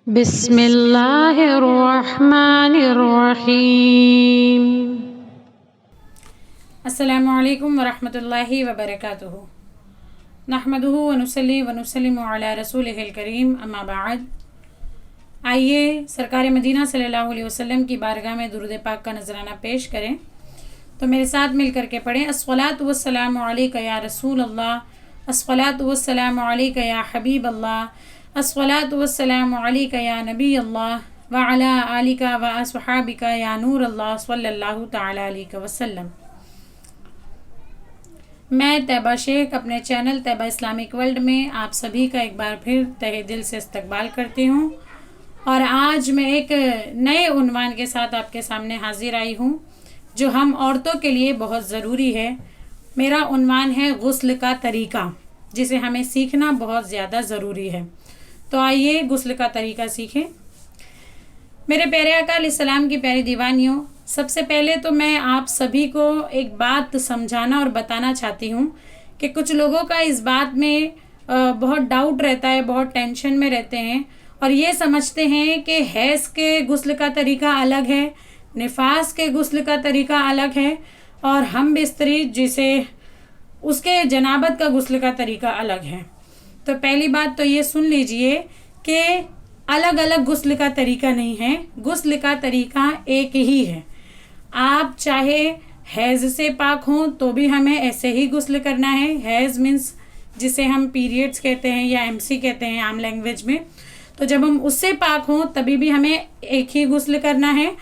बिस्मिल्लाहिर्रहमानिर्रहीम। अस्सलामुअलैकुम वरहमतुल्लाहि वबरकातुहू। नहमदुहू व नुसल्ली व नुसल्लिमु अला रसूलिहिल करीम, अम्मा बाद। आइए सरकार मदीना सल्लल्लाहु अलैहि वसल्लम की बारगाह में दुरूद पाक का नजराना पेश करें। तो मेरे साथ मिल करके पढ़ें। अस्सलातु वस्सलामु अलैका या रसूल अल्लाह, अस्सलातु वस्सलामु अलैका या हबीब अल्लाह, अस्सलातु वस्सलामु अलैका या नबी अल्लाह व अला आलिका व अस्हाबिका या नूर अल्लाह सल्लल्लाहु तआला अलैहि वसल्लम। मैं तैयबा शेख अपने चैनल तैयबा इस्लामिक वर्ल्ड में आप सभी का एक बार फिर तहे दिल से इस्तकबाल करती हूँ और आज मैं एक नए उन्वान के साथ आपके सामने हाजिर आई हूँ जो हम औरतों के लिए बहुत ज़रूरी है। मेरा उन्वान है गुस्ल का तरीका, जिसे हमें सीखना बहुत ज़्यादा ज़रूरी है। तो आइए गुस्ल का तरीका सीखें। मेरे प्यारे आका अलैहिस्सलाम की प्यारी दीवानियों, सबसे पहले तो मैं आप सभी को एक बात समझाना और बताना चाहती हूँ कि कुछ लोगों का इस बात में बहुत डाउट रहता है, बहुत टेंशन में रहते हैं और ये समझते हैं कि हैज़ के गुस्ल का तरीका अलग है, निफास के गुस्ल का तरीका अलग है और हम बिस्तरी जिसे उसके जनाबत का गुस्ल का तरीका अलग है। तो पहली बात तो ये सुन लीजिए कि अलग अलग गुस्ल का तरीका नहीं है, गुस्ल का तरीका एक ही है। आप चाहे हैज़ से पाक हों तो भी हमें ऐसे ही गुस्ल करना है। हैज़ मीन्स जिसे हम पीरियड्स कहते हैं या एमसी कहते हैं आम लैंग्वेज में। तो जब हम उससे पाक हों तभी भी हमें एक ही गुस्ल करना है।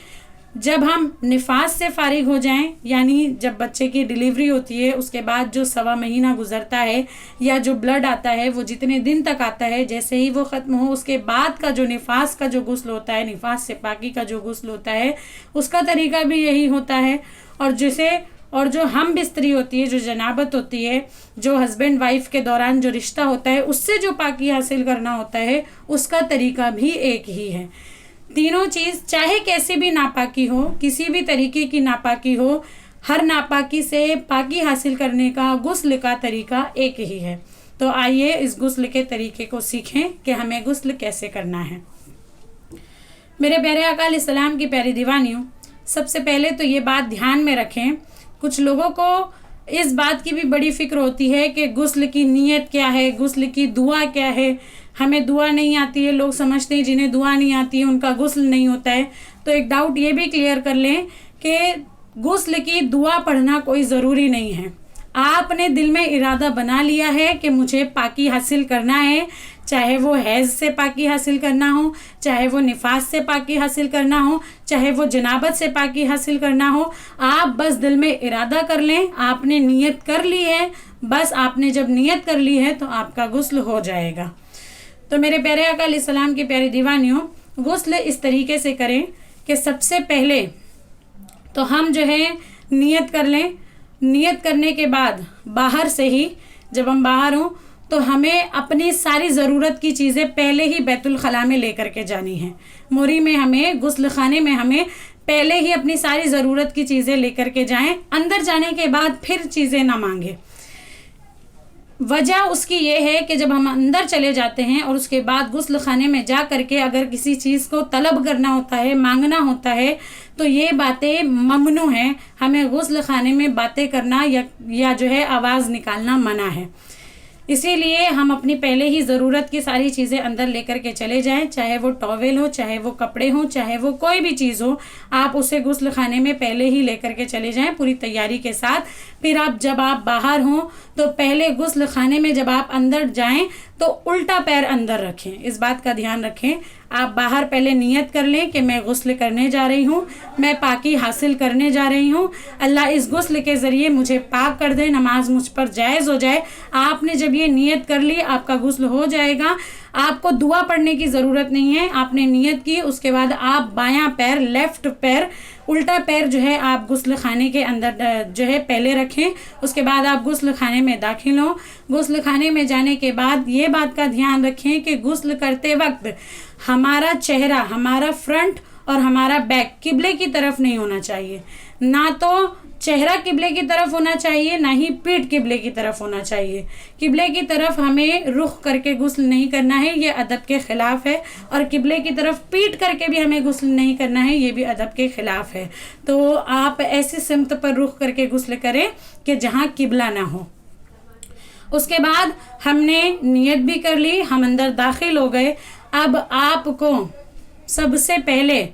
जब हम निफास से फारिग हो जाएं, यानी जब बच्चे की डिलीवरी होती है उसके बाद जो सवा महीना गुजरता है या जो ब्लड आता है वो जितने दिन तक आता है, जैसे ही वो ख़त्म हो उसके बाद का जो निफास का जो गुस्ल होता है, निफास से पाकी का जो गुस्ल होता है, उसका तरीका भी यही होता है। और जो हम बिस्तरी होती है, जो जनाबत होती है, जो हस्बैंड वाइफ के दौरान जो रिश्ता होता है उससे जो पाकी हासिल करना होता है, उसका तरीका भी एक ही है। तीनों चीज़ चाहे कैसी भी नापाकी हो, किसी भी तरीके की नापाकी हो, हर नापाकी से पाकी हासिल करने का गुस्ल का तरीका एक ही है। तो आइए इस गुस्ल के तरीके को सीखें कि हमें गुस्ल कैसे करना है। मेरे प्यारे आका अलैहिस्सलाम की प्यारी दीवानियों, सबसे पहले तो ये बात ध्यान में रखें, कुछ लोगों को इस बात की भी बड़ी फ़िक्र होती है कि गुस्ल की नीयत क्या है, गुस्ल की दुआ क्या है। हमें दुआ नहीं आती है, लोग समझते हैं जिन्हें दुआ नहीं आती है उनका गुस्ल नहीं होता है। तो एक डाउट ये भी क्लियर कर लें कि गुस्ल की दुआ पढ़ना कोई ज़रूरी नहीं है। आपने दिल में इरादा बना लिया है कि मुझे पाकी हासिल करना है, चाहे वो हैज़ से पाकी हासिल करना हो, चाहे वो निफास से पाकी हासिल करना हो, चाहे वो जनाबत से पाकी हासिल करना हो, आप बस दिल में इरादा कर लें। आपने नीयत कर ली है, बस आपने जब नीयत कर ली है तो आपका गुस्ल हो जाएगा। तो मेरे प्यारे आका अलैहिस्सलाम की प्यारी दीवानियों, गुस्ल इस तरीके से करें कि सबसे पहले तो हम जो है नीयत कर लें। नियत करने के बाद बाहर से ही, जब हम बाहर हों तो हमें अपनी सारी ज़रूरत की चीज़ें पहले ही बैतुल खला में लेकर के जानी है। मोरी में हमें, गुस्ल खाने में हमें पहले ही अपनी सारी ज़रूरत की चीज़ें लेकर के जाएं। अंदर जाने के बाद फिर चीज़ें ना मांगें। वजह उसकी ये है कि जब हम अंदर चले जाते हैं और उसके बाद गुस्ल खाने में जा करके अगर किसी चीज़ को तलब करना होता है, मांगना होता है, तो ये बातें ममनू हैं। हमें गुस्ल खाने में बातें करना या जो है आवाज़ निकालना मना है। इसीलिए हम अपनी पहले ही ज़रूरत की सारी चीज़ें अंदर लेकर के चले जाएं, चाहे वो टॉवेल हो, चाहे वो कपड़े हो, चाहे वो कोई भी चीज़ हो, आप उसे गुस्ल खाने में पहले ही लेकर के चले जाएं पूरी तैयारी के साथ। फिर जब आप बाहर हों तो पहले गुस्ल खाने में जब आप अंदर जाएं तो उल्टा पैर अंदर रखें। इस बात का ध्यान रखें। आप बाहर पहले नियत कर लें कि मैं गुस्ल करने जा रही हूँ, मैं पाकी हासिल करने जा रही हूँ, अल्लाह इस गुस्ल के ज़रिए मुझे पाक कर दे, नमाज मुझ पर जायज़ हो जाए। आपने जब ये नियत कर ली, आपका गुस्ल हो जाएगा। आपको दुआ पढ़ने की ज़रूरत नहीं है। आपने नियत की, उसके बाद आप बायां पैर, लेफ़्ट पैर, उल्टा पैर जो है आप गुस्ल खाने के अंदर जो है पहले रखें। उसके बाद आप गुस्ल खाने में दाखिल हों। गुस्ल खाने में जाने के बाद ये बात का ध्यान रखें कि गुस्ल करते वक्त हमारा चेहरा, हमारा फ्रंट और हमारा बैक किबले की तरफ नहीं होना चाहिए। ना तो चेहरा किबले की तरफ होना चाहिए, ना ही पीठ किबले की तरफ होना चाहिए। किबले की तरफ हमें रुख करके गुस्ल नहीं करना है, ये अदब के खिलाफ है। और किबले की तरफ पीठ करके भी हमें गुस्ल नहीं करना है, ये भी अदब के खिलाफ है। तो आप ऐसी सिमत पर रुख करके गुस्ल करें कि जहाँ किबला ना हो। उसके बाद हमने नियत भी कर ली, हम अंदर दाखिल हो गए। अब आपको सबसे पहले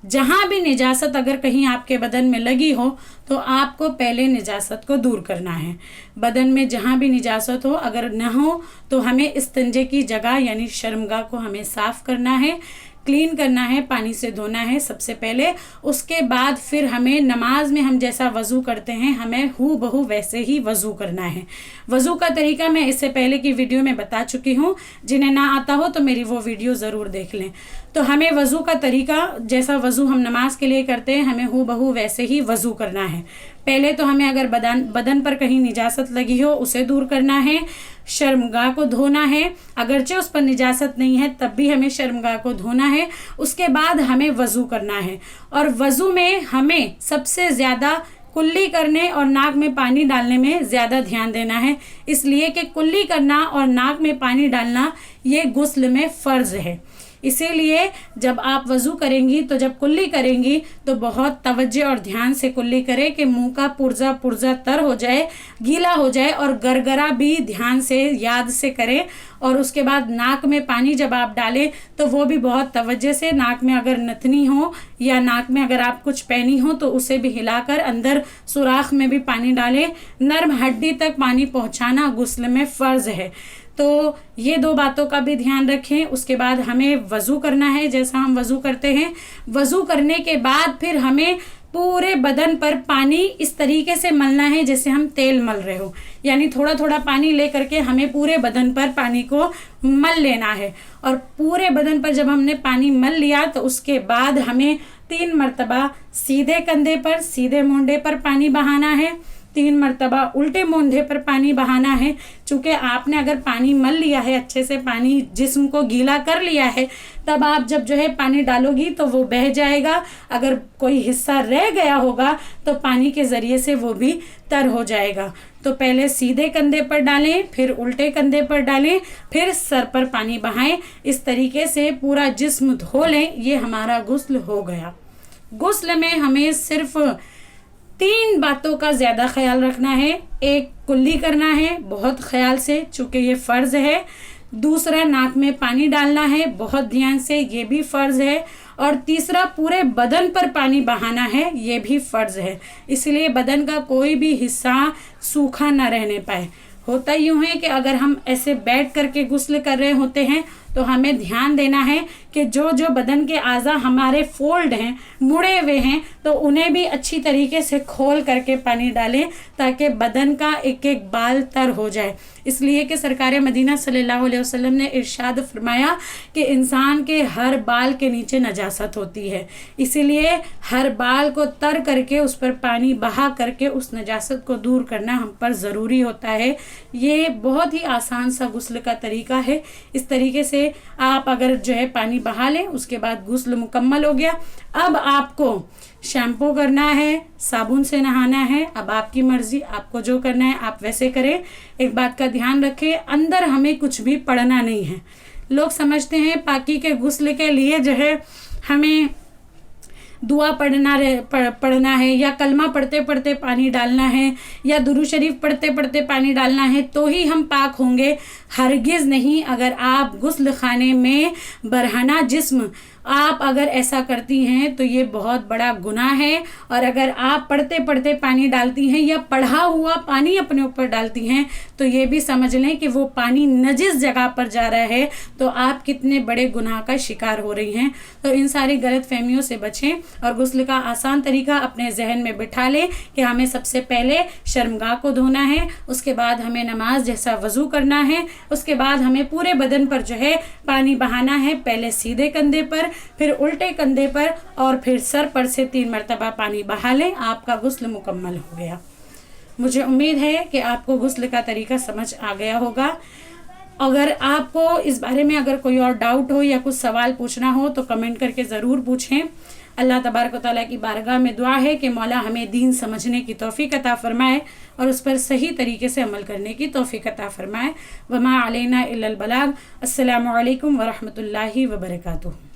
जहाँ भी निजासत अगर कहीं आपके बदन में लगी हो तो आपको पहले निजासत को दूर करना है। बदन में जहाँ भी निजासत हो, अगर न हो तो हमें इस्तिंजे की जगह यानी शर्मगाह को हमें साफ़ करना है, क्लीन करना है, पानी से धोना है सबसे पहले। उसके बाद फिर हमें नमाज में हम जैसा वज़ू करते हैं हमें हू बहू वैसे ही वज़ू करना है। वज़ू का तरीका मैं इससे पहले की वीडियो में बता चुकी हूँ, जिन्हें ना आता हो तो मेरी वो वीडियो ज़रूर देख लें। तो हमें वज़ू का तरीका जैसा वज़ू हम नमाज के लिए करते हैं हमें हू बहू वैसे ही वज़ू करना है। पहले तो हमें अगर बदन पर कहीं निजासत लगी हो उसे दूर करना है, शर्मगाह को धोना है, अगरचे उस पर निजासत नहीं है तब भी हमें शर्मगाह को धोना है। उसके बाद हमें वज़ू करना है और वज़ू में हमें सबसे ज़्यादा कुल्ली करने और नाक में पानी डालने में ज़्यादा ध्यान देना है, इसलिए कि कुल्ली करना और नाक में पानी डालना ये गुस्ल में फ़र्ज़ है। इसीलिए जब आप वज़ू करेंगी तो जब कुल्ली करेंगी तो बहुत तवज्जो और ध्यान से कुल्ली करें कि मुंह का पुर्जा पुर्जा तर हो जाए, गीला हो जाए, और गरगरा भी ध्यान से याद से करें। और उसके बाद नाक में पानी जब आप डालें तो वो भी बहुत तवज्जो से, नाक में अगर नथनी हो या नाक में अगर आप कुछ पहनी हो तो उसे भी हिलाकर अंदर सुराख में भी पानी डालें। नर्म हड्डी तक पानी पहुंचाना गुस्ल में फ़र्ज़ है। तो ये दो बातों का भी ध्यान रखें। उसके बाद हमें वज़ू करना है जैसा हम वज़ू करते हैं। वज़ू करने के बाद फिर हमें पूरे बदन पर पानी इस तरीके से मलना है जैसे हम तेल मल रहे हो, यानी थोड़ा थोड़ा पानी ले करके हमें पूरे बदन पर पानी को मल लेना है। और पूरे बदन पर जब हमने पानी मल लिया तो उसके बाद हमें 3 मरतबा सीधे कंधे पर, सीधे मोंढे पर पानी बहाना है, 3 मरतबा उल्टे मोंढे पर पानी बहाना है। चूँकि आपने अगर पानी मल लिया है, अच्छे से पानी जिस्म को गीला कर लिया है, तब आप जब जो है पानी डालोगी तो वो बह जाएगा। अगर कोई हिस्सा रह गया होगा तो पानी के ज़रिए से वो भी तर हो जाएगा। तो पहले सीधे कंधे पर डालें, फिर उल्टे कंधे पर डालें, फिर सर पर पानी बहाएं। इस तरीके से पूरा जिस्म धो लें। ये हमारा गुस्ल हो गया। गुस्ल में हमें सिर्फ 3 बातों का ज़्यादा ख्याल रखना है। एक, कुल्ली करना है बहुत ख्याल से चूँकि ये फ़र्ज़ है। दूसरा, नाक में पानी डालना है बहुत ध्यान से, ये भी फ़र्ज़ है। और तीसरा, पूरे बदन पर पानी बहाना है, ये भी फ़र्ज़ है। इसलिए बदन का कोई भी हिस्सा सूखा ना रहने पाए। होता यूँ है कि अगर हम ऐसे बैठ करके गुस्ल कर रहे होते हैं तो हमें ध्यान देना है कि जो जो बदन के आज़ा हमारे फोल्ड हैं, मुड़े हुए हैं, तो उन्हें भी अच्छी तरीके से खोल करके पानी डालें ताकि बदन का एक एक बाल तर हो जाए। इसलिए कि सरकार मदीना सल्लल्लाहु अलैहि वसल्लम ने इरशाद फरमाया कि इंसान के हर बाल के नीचे नजासत होती है, इसीलिए हर बाल को तर करके उस पर पानी बहा करके उस नजासत को दूर करना हम पर ज़रूरी होता है। ये बहुत ही आसान सा गुस्ल का तरीका है। इस तरीके से आप अगर जो है पानी बहा लें, उसके बाद गुस्ल मुकम्मल हो गया। अब आपको शैम्पू करना है, साबुन से नहाना है, अब आपकी मर्ज़ी, आपको जो करना है आप वैसे करें। एक बात का ध्यान रखें, अंदर हमें कुछ भी पड़ना नहीं है। लोग समझते हैं पाकी के गुस्ल के लिए जो है हमें दुआ पढ़ना है या कलमा पढ़ते पढ़ते पानी डालना है या दुरूद शरीफ पढ़ते पढ़ते पानी डालना है तो ही हम पाक होंगे। हरगिज़ नहीं। अगर आप गुस्ल खाने में बरहना जिस्म आप अगर ऐसा करती हैं तो ये बहुत बड़ा गुनाह है। और अगर आप पढ़ते पढ़ते पानी डालती हैं या पढ़ा हुआ पानी अपने ऊपर डालती हैं तो ये भी समझ लें कि वो पानी नजिस जगह पर जा रहा है, तो आप कितने बड़े गुनाह का शिकार हो रही हैं। तो इन सारी गलत फहमियों से बचें और गुस्ल का आसान तरीका अपने जहन में बिठा लें कि हमें सबसे पहले शर्मगाह को धोना है, उसके बाद हमें नमाज जैसा वज़ू करना है, उसके बाद हमें पूरे बदन पर जो है पानी बहाना है, पहले सीधे कंधे पर, फिर उल्टे कंधे पर, और फिर सर पर से 3 मरतबा पानी बहा लें। आपका गुस्ल मुकम्मल हो गया। मुझे उम्मीद है कि आपको गुस्ल का तरीका समझ आ गया होगा। अगर आपको इस बारे में अगर कोई और डाउट हो या कुछ सवाल पूछना हो तो कमेंट करके ज़रूर पूछें। अल्लाह तबारक व तआला की बारगाह में दुआ है कि मौला हमें दीन समझने की तौफीक अता फ़रमाए और उस पर सही तरीके से अमल करने की तौफीक अता फ़रमाए। वमा अलैना इल्लल बलाग। अस्सलामु अलैकुम व रहमतुल्लाहि व बरकातुहू।